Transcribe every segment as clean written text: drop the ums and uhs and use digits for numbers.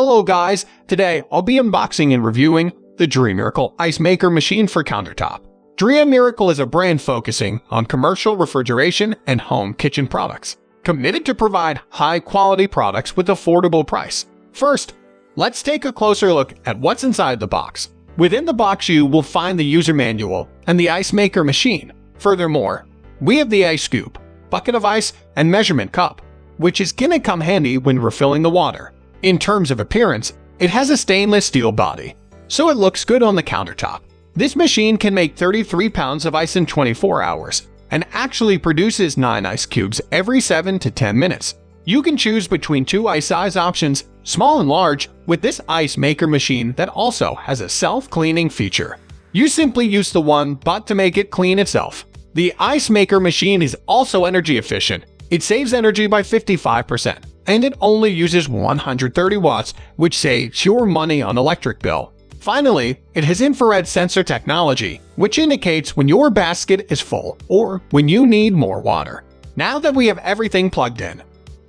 Hello guys, today I'll be unboxing and reviewing the Dreamiracle Ice Maker Machine for Countertop. Dreamiracle is a brand focusing on commercial refrigeration and home kitchen products, committed to provide high-quality products with affordable price. First, let's take a closer look at what's inside the box. Within the box you will find the user manual and the ice maker machine. Furthermore, we have the ice scoop, bucket of ice, and measurement cup, which is gonna come handy when refilling the water. In terms of appearance, it has a stainless steel body, so it looks good on the countertop. This machine can make 33 pounds of ice in 24 hours, and actually produces 9 ice cubes every 7 to 10 minutes. You can choose between 2 ice size options, small and large, with this ice maker machine that also has a self-cleaning feature. You simply use the one button to make it clean itself. The ice maker machine is also energy efficient. It saves energy by 55%. And it only uses 130 watts, which saves your money on electric bill. Finally, it has infrared sensor technology, which indicates when your basket is full or when you need more water. Now that we have everything plugged in,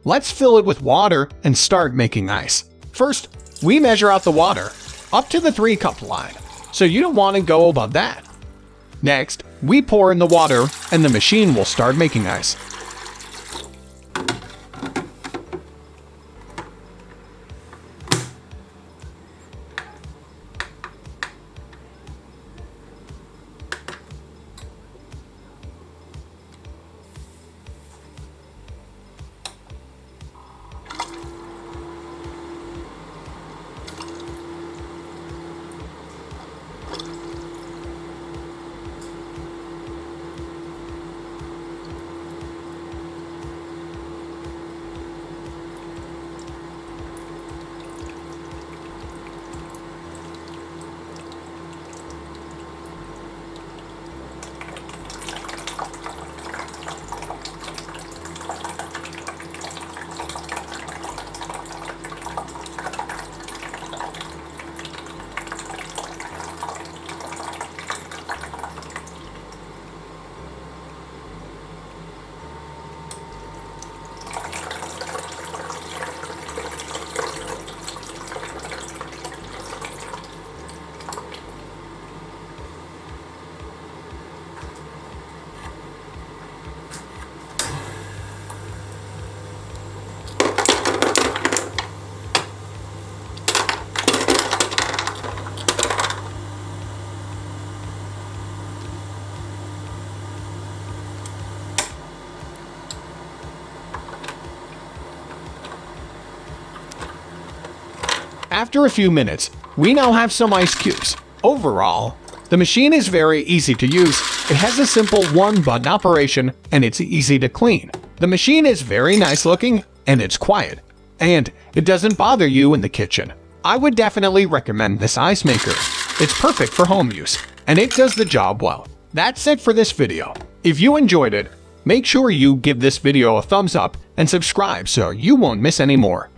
let's fill it with water and start making ice. First, we measure out the water up to the 3-cup line, so you don't want to go above that. Next, we pour in the water and the machine will start making ice. After a few minutes, we now have some ice cubes. Overall, the machine is very easy to use. It has a simple one-button operation and it's easy to clean. The machine is very nice looking and it's quiet. And it doesn't bother you in the kitchen. I would definitely recommend this ice maker. It's perfect for home use and it does the job well. That's it for this video. If you enjoyed it, make sure you give this video a thumbs up and subscribe so you won't miss any more.